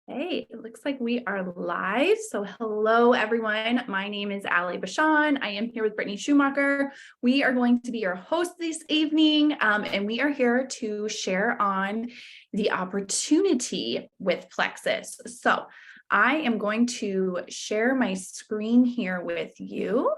Hey, it looks like we are live. So hello, everyone. My name is Ali Bashan. I am here with Brittany Schumacher. We are going to be your host this evening, and we are here to share on the opportunity with Plexus. So I am going to share my screen here with you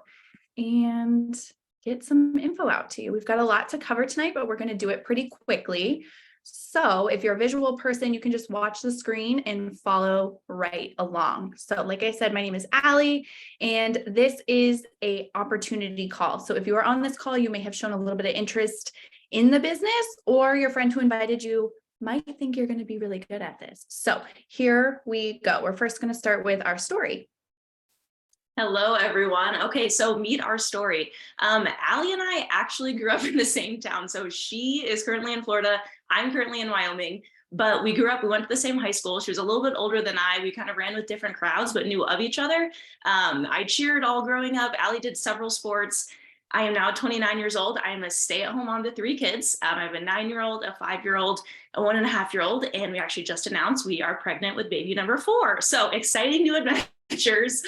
and get some info out to you. We've got a lot to cover tonight, but we're going to do it pretty quickly. So if you're a visual person, you can just watch the screen and follow right along. So like I said, my name is Ali, and this is a opportunity call. So if you are on this call, you may have shown a little bit of interest in the business, or your friend who invited you might think you're going to be really good at this. So here we go. We're first going to start with our story. Hello, everyone. Okay, so meet our story. Allie and I actually grew up in the same town. So she is currently in Florida. I'm currently in Wyoming, but we grew up, we went to the same high school. She was a little bit older than I. We kind of ran with different crowds, but knew of each other. I cheered all growing up. Allie did several sports. I am now 29 years old. I am a stay-at-home mom to three kids. I have a 9-year-old, a 5-year-old, a 1.5-year-old, and we actually just announced we are pregnant with baby number 4. So exciting new adventures.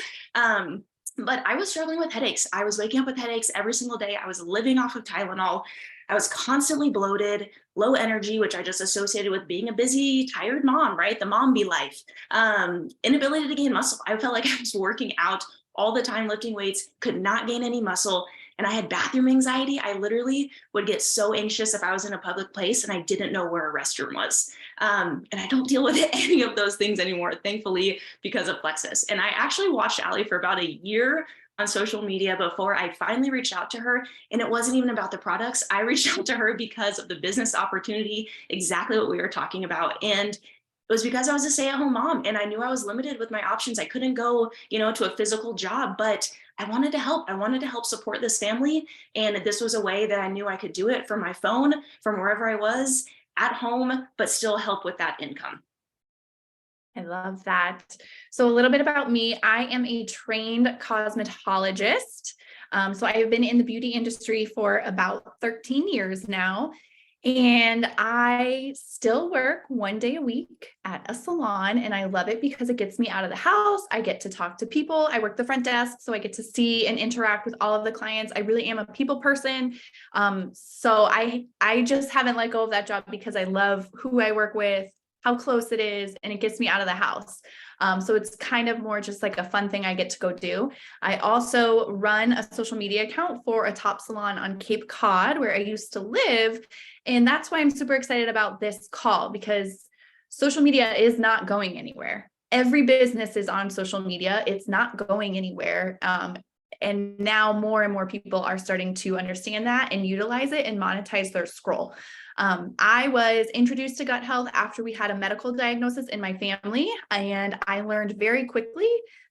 But I was struggling with headaches. I was waking up with headaches every single day. I was living off of Tylenol. I was constantly bloated, low energy, which I just associated with being a busy, tired mom, right? The mom bee life. Inability to gain muscle. I felt like I was working out all the time, lifting weights, could not gain any muscle. And I had bathroom anxiety. I literally would get so anxious if I was in a public place and I didn't know where a restroom was. And I don't deal with any of those things anymore, thankfully, because of Plexus. And I actually watched Allie for about a year on social media before I finally reached out to her. And it wasn't even about the products. I reached out to her because of the business opportunity, exactly what we were talking about. And it was because I was a stay-at-home mom and I knew I was limited with my options. I couldn't go, to a physical job, but I wanted to help. I wanted to help support this family. And this was a way that I knew I could do it from my phone, from wherever I was at home, but still help with that income. I love that. So a little bit about me. I am a trained cosmetologist. So I have been in the beauty industry for about 13 years now. And I still work one day a week at a salon, and I love it because it gets me out of the house. I get to talk to people. I work the front desk, so I get to see and interact with all of the clients. I really am a people person. So I just haven't let go of that job because I love who I work with, how close it is, and it gets me out of the house. So it's kind of more just like a fun thing I get to go do. I also run a social media account for a top salon on Cape Cod where I used to live. And that's why I'm super excited about this call, because social media is not going anywhere. Every business is on social media. It's not going anywhere. And now more and more people are starting to understand that and utilize it and monetize their scroll. I was introduced to gut health after we had a medical diagnosis in my family, and I learned very quickly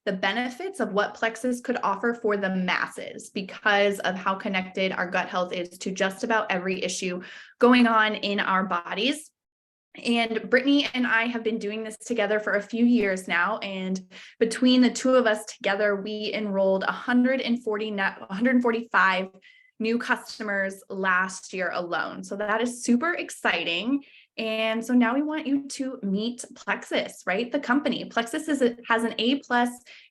the benefits of what Plexus could offer for the masses because of how connected our gut health is to just about every issue going on in our bodies. And Brittany and I have been doing this together for a few years now. And between the two of us together, we enrolled 145 new customers last year alone. So that is super exciting. And so now we want you to meet Plexus, right? The company. Plexus has an A+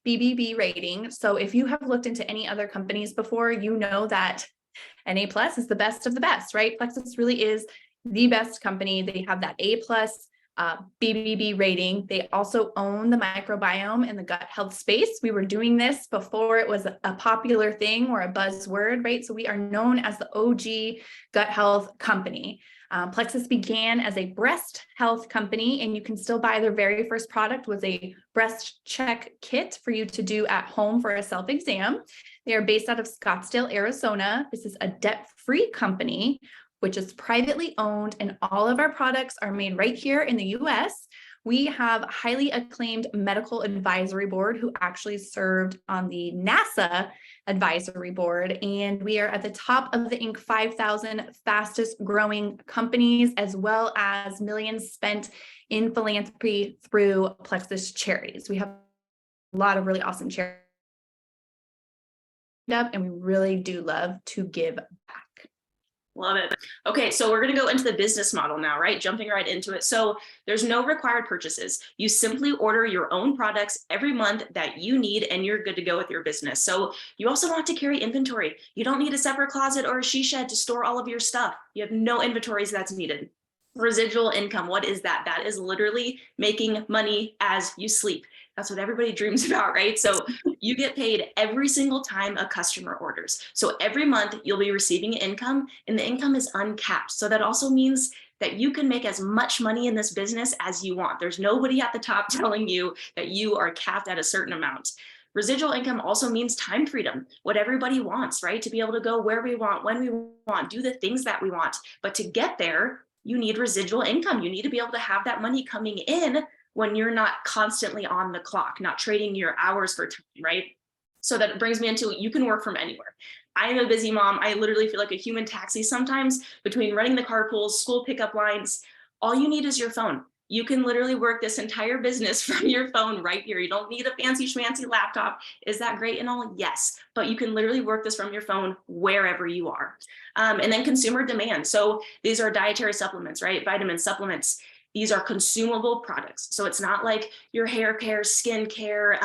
BBB rating. So if you have looked into any other companies before, you know that an A+ is the best of the best, right? Plexus really is the best company. They have that A+ BBB rating. They also own the microbiome and the gut health space. We were doing this before it was a popular thing or a buzzword, right? So we are known as the OG gut health company. Plexus began as a breast health company, and you can still buy their very first product was a breast check kit for you to do at home for a self-exam. They are based out of Scottsdale, Arizona. This is a debt-free company, which is privately owned, and all of our products are made right here in the US. We have a highly acclaimed medical advisory board who actually served on the NASA advisory board, and we are at the top of the Inc. 5,000 fastest growing companies, as well as millions spent in philanthropy through Plexus charities. We have a lot of really awesome charities, and we really do love to give back. Love it. Okay, so we're going to go into the business model now, right? Jumping right into it. So there's no required purchases. You simply order your own products every month that you need, and you're good to go with your business. So you also don't have to carry inventory. You don't need a separate closet or a she shed to store all of your stuff. You have no inventories that's needed. Residual income, what is that? That is literally making money as you sleep. That's what everybody dreams about, right? So you get paid every single time a customer orders. So every month you'll be receiving income, and the income is uncapped. So that also means that you can make as much money in this business as you want. There's nobody at the top telling you that you are capped at a certain amount. Residual income also means time freedom, what everybody wants, right? To be able to go where we want, when we want, do the things that we want. But to get there, you need residual income. You need to be able to have that money coming in when you're not constantly on the clock, not trading your hours for time, right? So that brings me into, you can work from anywhere. I am a busy mom. I literally feel like a human taxi sometimes between running the carpools, school pickup lines. All you need is your phone. You can literally work this entire business from your phone right here. You don't need a fancy schmancy laptop. Is that great and all? Yes, but you can literally work this from your phone wherever you are. And then consumer demand. So these are dietary supplements, right? Vitamins, supplements. These are consumable products. So it's not like your hair care, skin care,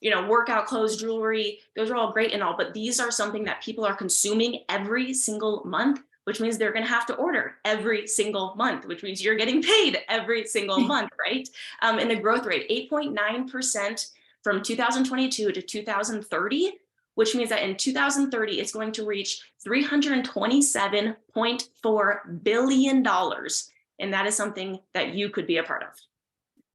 workout clothes, jewelry. Those are all great and all, but these are something that people are consuming every single month, which means they're going to have to order every single month, which means you're getting paid every single month, right? And the growth rate, 8.9% from 2022 to 2030, which means that in 2030, it's going to reach $327.4 billion. And that is something that you could be a part of.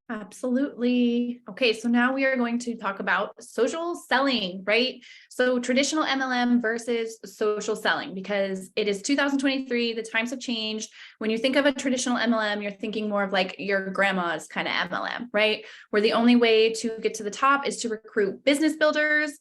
Absolutely. Okay, so now we are going to talk about social selling, right? So traditional MLM versus social selling, because it is 2023, the times have changed. When you think of a traditional MLM, you're thinking more of like your grandma's kind of MLM, right? Where the only way to get to the top is to recruit business builders.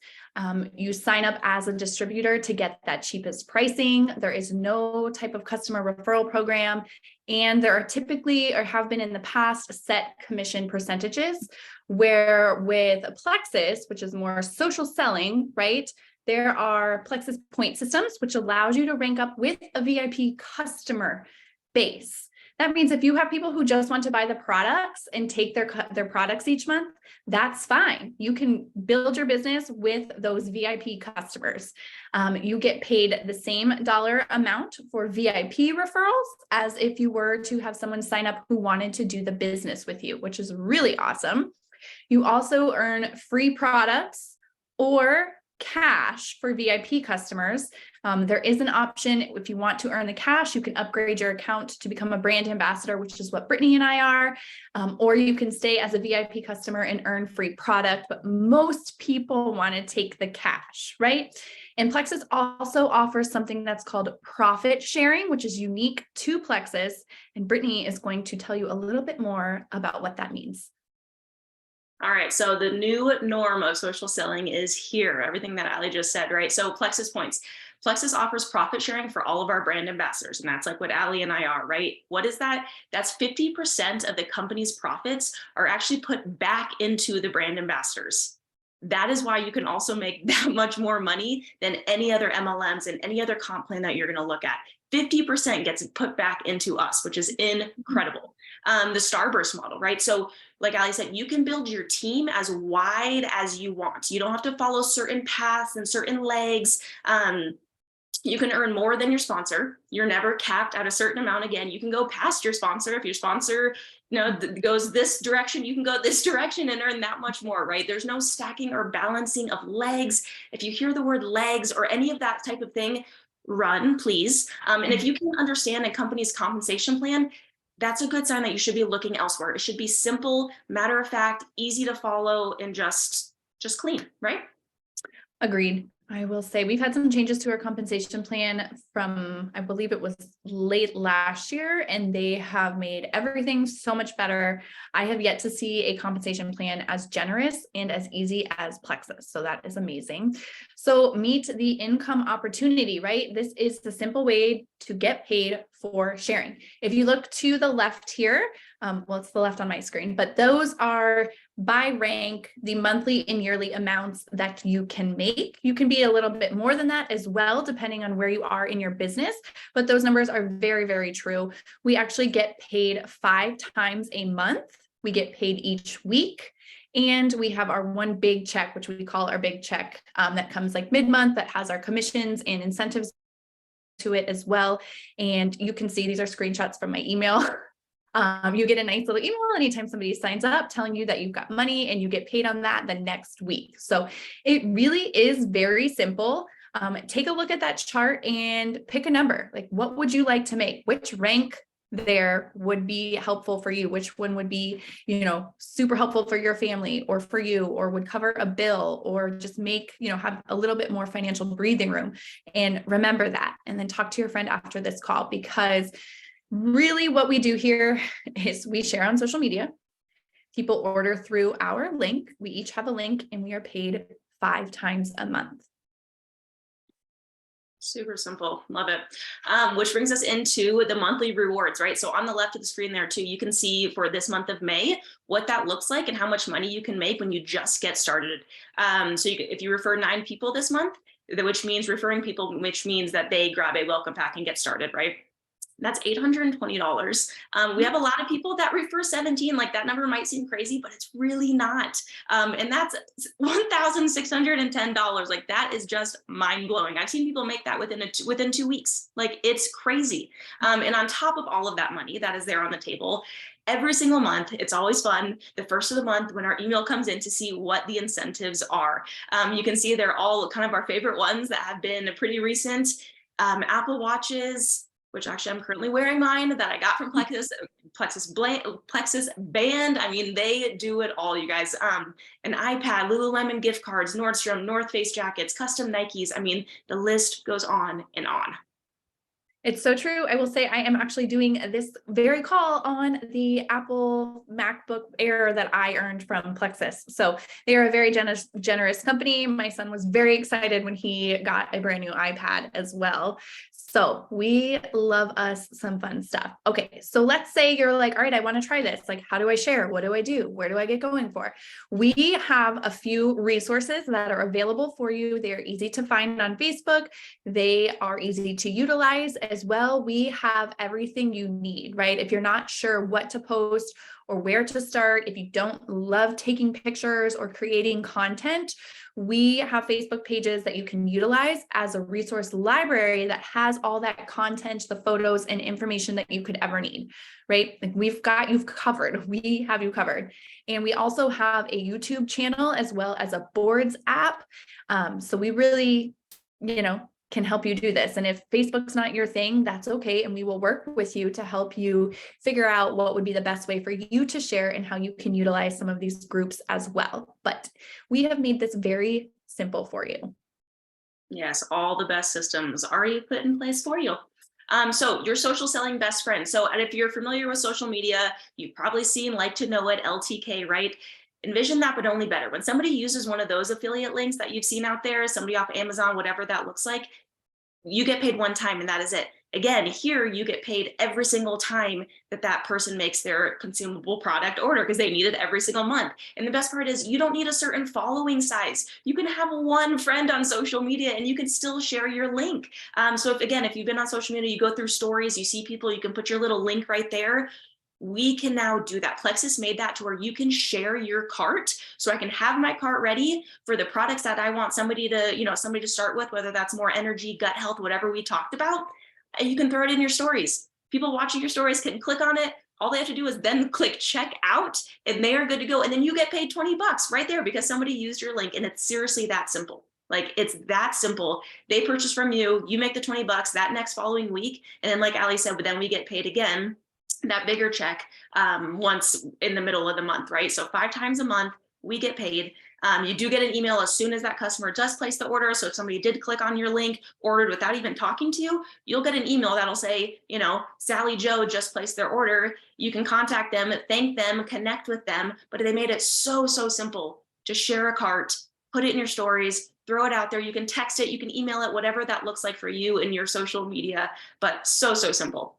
You sign up as a distributor to get that cheapest pricing. There is no type of customer referral program. And there are typically, or have been in the past, set commission percentages, where with Plexus, which is more social selling, right? There are Plexus point systems, which allows you to rank up with a VIP customer base. That means if you have people who just want to buy the products and take their products each month, that's fine. You can build your business with those VIP customers. You get paid the same dollar amount for VIP referrals as if you were to have someone sign up who wanted to do the business with you, which is really awesome. You also earn free products or cash for VIP customers. There is an option if you want to earn the cash, you can upgrade your account to become a brand ambassador, which is what Brittany and I are, or you can stay as a VIP customer and earn free product. But most people want to take the cash, right? And Plexus also offers something that's called profit sharing, which is unique to Plexus. And Brittany is going to tell you a little bit more about what that means. All right, so the new norm of social selling is here, everything that Ali just said, right? So Plexus points. Plexus offers profit sharing for all of our brand ambassadors, and that's like what Ali and I are, right? What is that? That's 50% of the company's profits are actually put back into the brand ambassadors. That is why you can also make that much more money than any other MLMs and any other comp plan that you're going to look at. 50% gets put back into us, which is incredible. The Starburst model, right? So like Ali said, you can build your team as wide as you want. You don't have to follow certain paths and certain legs. You can earn more than your sponsor. You're never capped at a certain amount. Again, you can go past your sponsor. If your sponsor goes this direction, you can go this direction and earn that much more, right? There's no stacking or balancing of legs. If you hear the word legs or any of that type of thing, run, please. And if you can understand a company's compensation plan, that's a good sign that you should be looking elsewhere. It should be simple, matter of fact, easy to follow, and just clean, right? Agreed. I will say we've had some changes to our compensation plan from, I believe it was late last year, and they have made everything so much better. I have yet to see a compensation plan as generous and as easy as Plexus. So that is amazing. So meet the income opportunity, right? This is the simple way to get paid for sharing. If you look to the left here, Well, it's the left on my screen, but those are by rank, the monthly and yearly amounts that you can make. You can be a little bit more than that as well, depending on where you are in your business, but those numbers are very, very true. We actually get paid 5 times a month. We get paid each week. And we have our one big check, which we call our big check, that comes like mid-month, that has our commissions and incentives to it as well. And you can see these are screenshots from my email. You get a nice little email anytime somebody signs up telling you that you've got money, and you get paid on that the next week. So it really is very simple. Take a look at that chart and pick a number. Like, what would you like to make? Which rank there would be helpful for you? Which one would be, super helpful for your family or for you, or would cover a bill, or just make, have a little bit more financial breathing room? And remember that, and then talk to your friend after this call, because really what we do here is we share on social media. People order through our link. We each have a link, and we are paid 5 times a month. Super simple. Love it. Which brings us into the monthly rewards, right? So on the left of the screen there too, you can see for this month of May, what that looks like and how much money you can make when you just get started. So if you refer 9 people this month, which means referring people, which means that they grab a welcome pack and get started, right? That's $820. We have a lot of people that refer 17. Like, that number might seem crazy, but it's really not. And that's $1,610. Like, that is just mind blowing. I've seen people make that within 2 weeks. Like, it's crazy. And on top of all of that money that is there on the table, every single month, it's always fun, the first of the month, when our email comes in, to see what the incentives are. You can see they're all kind of our favorite ones that have been pretty recent. Apple Watches, which actually I'm currently wearing mine, that I got from Plexus Band. I mean, they do it all, you guys. An iPad, Lululemon gift cards, Nordstrom, North Face jackets, custom Nikes. I mean, the list goes on and on. It's so true. I will say I am actually doing this very call on the Apple MacBook Air that I earned from Plexus. So they are a very generous company. My son was very excited when he got a brand new iPad as well. So we love us some fun stuff. Okay, so let's say you're like, all right, I want to try this. Like, how do I share? What do I do? Where do I get going for? We have a few resources that are available for you. They are easy to find on Facebook. They are easy to utilize as well. We have everything you need, right? If you're not sure what to post or where to start, if you don't love taking pictures or creating content, we have Facebook pages that you can utilize as a resource library that has all that content, the photos and information that you could ever need, right? Like, we've got you covered. We have you covered. And we also have a YouTube channel as well as a boards app. So we really, can help you do this. And if Facebook's not your thing, that's okay. And we will work with you to help you figure out what would be the best way for you to share and how you can utilize some of these groups as well. But we have made this very simple for you. Yes, all the best systems already put in place for you. So your social selling best friend. So, and if you're familiar with social media, you've probably seen Like to Know It, LTK, right? Envision that, but only better. When somebody uses one of those affiliate links that you've seen out there, somebody off Amazon, whatever that looks like, you get paid one time and that is it. Again, here you get paid every single time that person makes their consumable product order, because they need it every single month. And the best part is, you don't need a certain following size. You can have one friend on social media and you can still share your link. So if you've been on social media, you go through stories, you see people, you can put your little link right there. We can now do that. Plexus made that to where you can share your cart. So I can have my cart ready for the products that I want somebody to start with, whether that's more energy, gut health, whatever we talked about. And you can throw it in your stories. People watching your stories can click on it. All they have to do is then click check out, and they are good to go. And then you get paid $20 right there because somebody used your link. And it's seriously that simple. Like, it's that simple. They purchase from you, you make the $20 that next following week. And then, like Ali said, but then we get paid again, that bigger check, once in the middle of the month, right? So 5 times a month, we get paid. You do get an email as soon as that customer does place the order. So if somebody did click on your link, ordered without even talking to you, you'll get an email that'll say, Sally Joe just placed their order. You can contact them, thank them, connect with them. But they made it so simple to share a cart, put it in your stories, throw it out there. You can text it, you can email it, whatever that looks like for you in your social media, but so simple.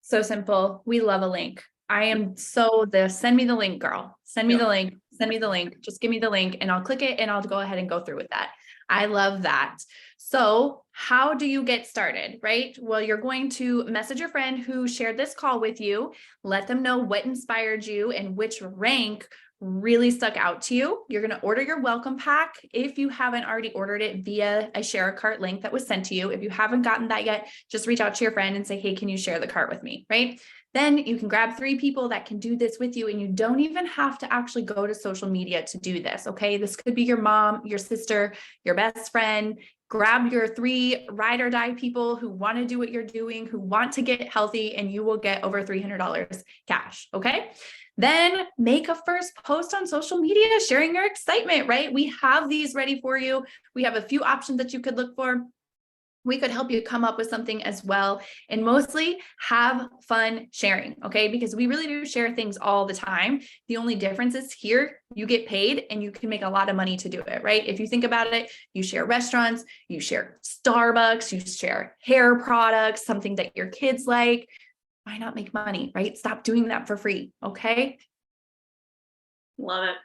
So simple. We love a link. I am send me the link, girl. Send me the link. Send me the link. Just give me the link and I'll click it and I'll go ahead and go through with that. I love that. So how do you get started, right? Well, you're going to message your friend who shared this call with you, let them know what inspired you and which rank really stuck out to you. You're going to order your welcome pack. If you haven't already ordered it via a share a cart link that was sent to you, if you haven't gotten that yet, just reach out to your friend and say, hey, can you share the cart with me, right? Then you can grab 3 people that can do this with you, and you don't even have to actually go to social media to do this, okay? This could be your mom, your sister, your best friend. Grab your 3 ride or die people who want to do what you're doing, who want to get healthy, and you will get over $300 cash, okay? Then make a first post on social media, sharing your excitement, right? We have these ready for you. We have a few options that you could look for. We could help you come up with something as well. And mostly have fun sharing, okay? Because we really do share things all the time. The only difference is here, you get paid and you can make a lot of money to do it, right? If you think about it, you share restaurants, you share Starbucks, you share hair products, something that your kids like. Why not make money, right? Stop doing that for free, okay? Love it.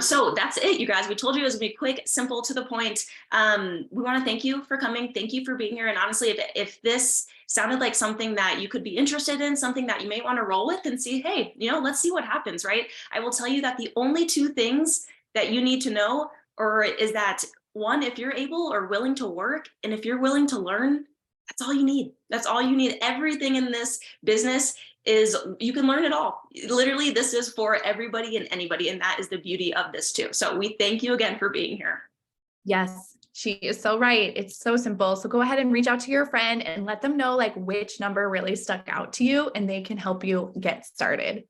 So that's it, you guys. We told you it was gonna be quick, simple, to the point. We want to thank you for coming. Thank you for being here. And honestly, if this sounded like something that you could be interested in, something that you may want to roll with and see, hey, let's see what happens, right? I will tell you that the only 2 things that you need to know is that, one, if you're able or willing to work, and if you're willing to learn, that's all you need. That's all you need. Everything in this business is, you can learn it all. Literally, this is for everybody and anybody. And that is the beauty of this too. So we thank you again for being here. Yes, she is so right. It's so simple. So go ahead and reach out to your friend and let them know like which number really stuck out to you and they can help you get started.